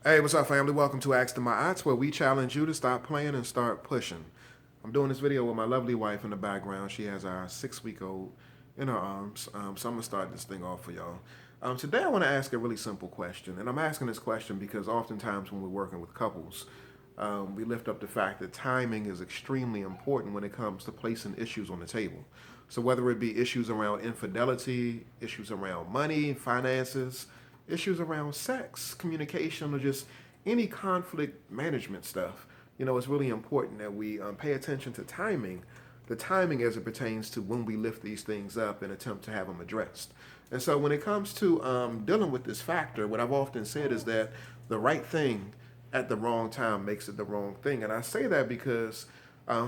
Hey, what's up, family? Welcome to Ask to My Ots, where we challenge you to stop playing and start pushing. I'm doing this video with my lovely wife in the background. She has our 6-week-old in her arms. So I'm gonna start this thing off for y'all. Today, I want to ask a really simple question, and I'm asking this question because oftentimes when we're working with couples, we lift up the fact that timing is extremely important when it comes to placing issues on the table. So whether it be issues around infidelity, issues around money, finances, issues around sex, communication, or just any conflict management stuff, it's really important that we pay attention to timing, the timing as it pertains to when we lift these things up and attempt to have them addressed. And so when it comes to dealing with this factor, what I've often said is that the right thing at the wrong time makes it the wrong thing. And I say that because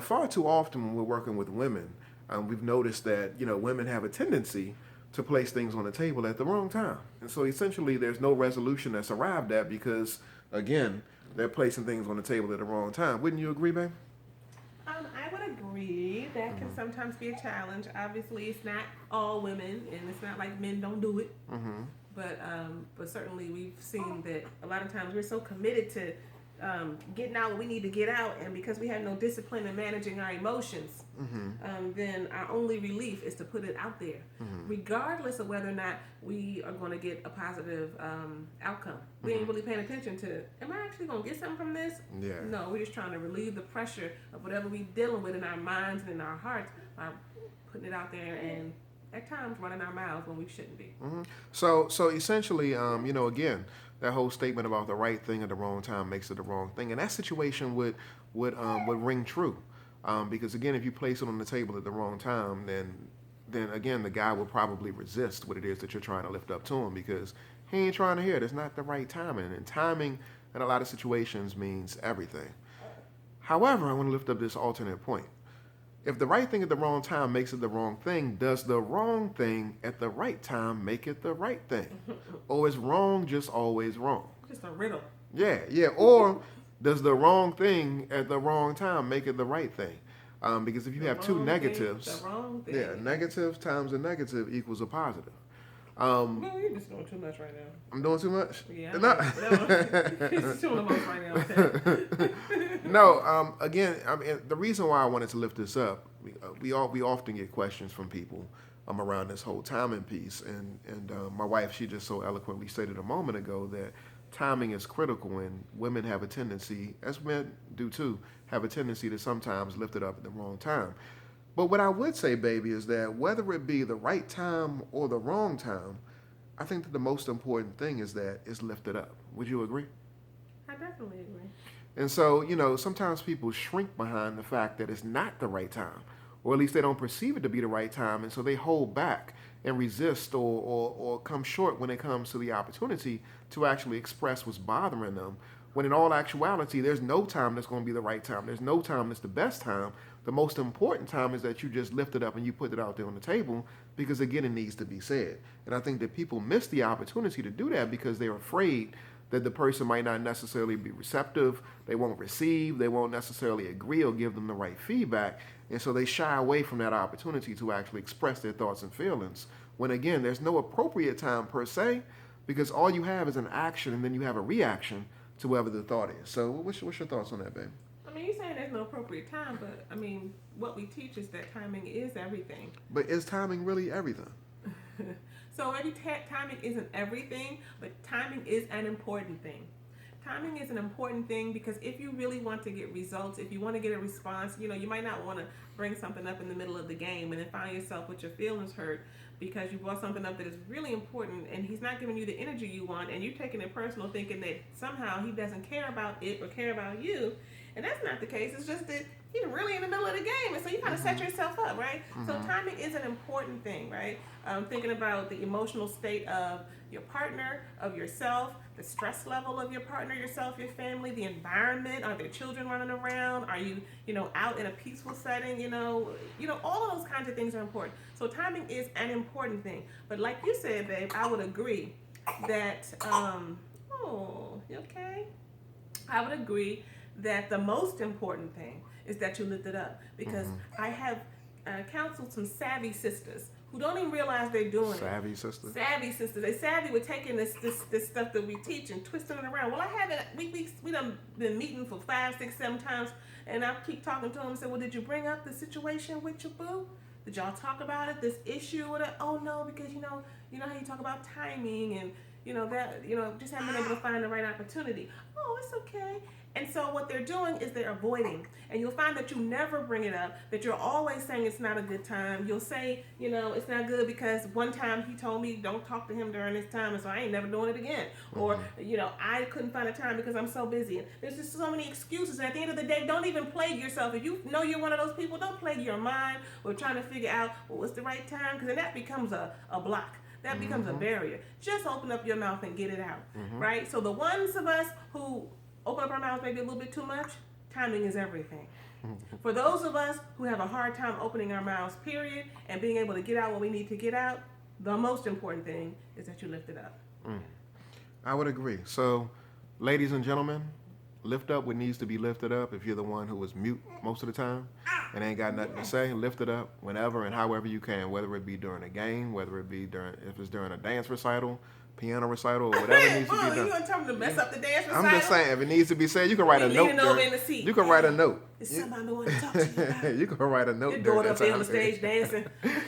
far too often when we're working with women, we've noticed that, women have a tendency to place things on the table at the wrong time. And so essentially there's no resolution that's arrived at because, again, they're placing things on the table at the wrong time. Wouldn't you agree, babe? I would agree that can sometimes be a challenge. Obviously, it's not all women, and it's not like men don't do it. But certainly we've seen that a lot of times we're so committed to getting out what we need to get out, and because we have no discipline in managing our emotions, then our only relief is to put it out there, regardless of whether or not we are going to get a positive outcome. We ain't really paying attention to, am I actually going to get something from this? Yeah. No, we're just trying to relieve the pressure of whatever we're dealing with in our minds and in our hearts by putting it out there and at times running our mouths when we shouldn't be. So essentially, again, that whole statement about the right thing at the wrong time makes it the wrong thing, and that situation would ring true, because again, if you place it on the table at the wrong time, then again, the guy will probably resist what it is that you're trying to lift up to him because he ain't trying to hear it. It's not the right timing, and timing in a lot of situations means everything. However, I want to lift up this alternate point. If the right thing at the wrong time makes it the wrong thing, does the wrong thing at the right time make it the right thing? Or is wrong just always wrong? Just a riddle. Yeah. Or does the wrong thing at the wrong time make it the right thing? Because if you have two negatives, The wrong thing. yeah, negative times a negative equals a positive. No, you're just doing too much right now. I'm doing too much? Yeah, No. it's too much right now. No, again, I mean, the reason why I wanted to lift this up, we often get questions from people around this whole timing piece, and my wife, she just so eloquently stated a moment ago that timing is critical, and women have a tendency, as men do too, have a tendency to sometimes lift it up at the wrong time. But what I would say, baby, is that whether it be the right time or the wrong time, I think that the most important thing is that it's lifted up. Would you agree? I definitely agree. And so, sometimes people shrink behind the fact that it's not the right time, or at least they don't perceive it to be the right time, and so they hold back and resist or come short when it comes to the opportunity to actually express what's bothering them. When in all actuality, there's no time that's going to be the right time. There's no time that's the best time. The most important time is that you just lift it up and you put it out there on the table because, again, it needs to be said. And I think that people miss the opportunity to do that because they're afraid that the person might not necessarily be receptive, they won't receive, they won't necessarily agree or give them the right feedback, and so they shy away from that opportunity to actually express their thoughts and feelings. When again, there's no appropriate time per se, because all you have is an action and then you have a reaction to whatever the thought is. So what's your thoughts on that, babe? I mean, you're saying there's no appropriate time, but I mean, what we teach is that timing is everything. But is timing really everything? So maybe timing isn't everything, but timing is an important thing. Timing is an important thing because if you really want to get results, if you want to get a response, you might not want to bring something up in the middle of the game and then find yourself with your feelings hurt because you brought something up that is really important and he's not giving you the energy you want and you're taking it personal thinking that somehow he doesn't care about it or care about you. And that's not the case. It's just that you're really in the middle of the game, and so you kind of set yourself up, right? So timing is an important thing, right? Thinking about the emotional state of your partner, of yourself, the stress level of your partner, yourself, your family, the environment. Are there children running around? Are you, out in a peaceful setting? All of those kinds of things are important. So timing is an important thing. But like you said, babe, I would agree that. Oh, you okay? I would agree that the most important thing is that you lift it up because I have counseled some savvy sisters who don't even realize they're doing Savvy sister. it. Savvy sisters. They savvy with taking this stuff that we teach and twisting it around. Well, I haven't. We done been meeting for 5, 6, 7 times, and I keep talking to them and say, well, did you bring up the situation with your boo? Did y'all talk about it? This issue or that? Oh no, because you know how you talk about timing and just haven't been able to find the right opportunity. Oh, it's okay. And so what they're doing is they're avoiding. And you'll find that you never bring it up, that you're always saying it's not a good time. You'll say, it's not good because one time he told me don't talk to him during this time, and so I ain't never doing it again. Mm-hmm. Or, I couldn't find a time because I'm so busy. And there's just so many excuses. And at the end of the day, don't even plague yourself. If you know you're one of those people, don't plague your mind with trying to figure out, what's the right time? Because then that becomes a block. That becomes a barrier. Just open up your mouth and get it out, right? So the ones of us who open up our mouths maybe a little bit too much, timing is everything. For those of us who have a hard time opening our mouths, period, and being able to get out what we need to get out, the most important thing is that you lift it up. I would agree. So, ladies and gentlemen, lift up what needs to be lifted up. If you're the one who was mute most of the time and ain't got nothing to say, lift it up whenever and however you can, whether it be during a game, whether it be if it's during a dance recital, piano recital, or whatever needs to be done. You gonna tell them to mess up the dance recital? I'm just saying, if it needs to be said, you can write a note. Over in the seat. You can write a note. Is somebody want to talk to you about? You can write a note. You're going up there on the stage dancing.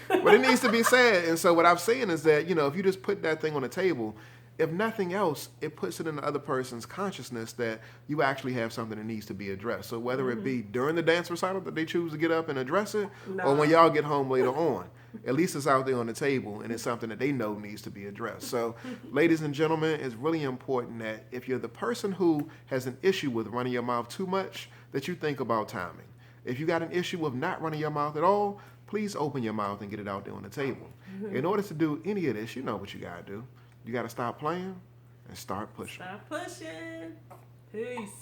But it needs to be said. And so what I'm saying is that, if you just put that thing on the table, if nothing else, it puts it in the other person's consciousness that you actually have something that needs to be addressed. So whether it be during the dance recital that they choose to get up and address it, or when y'all get home later on, at least it's out there on the table and it's something that they know needs to be addressed. So, ladies and gentlemen, it's really important that if you're the person who has an issue with running your mouth too much, that you think about timing. If you got an issue with not running your mouth at all, please open your mouth and get it out there on the table. In order to do any of this, you know what you got to do. You got to stop playing and start pushing. Stop pushing. Peace.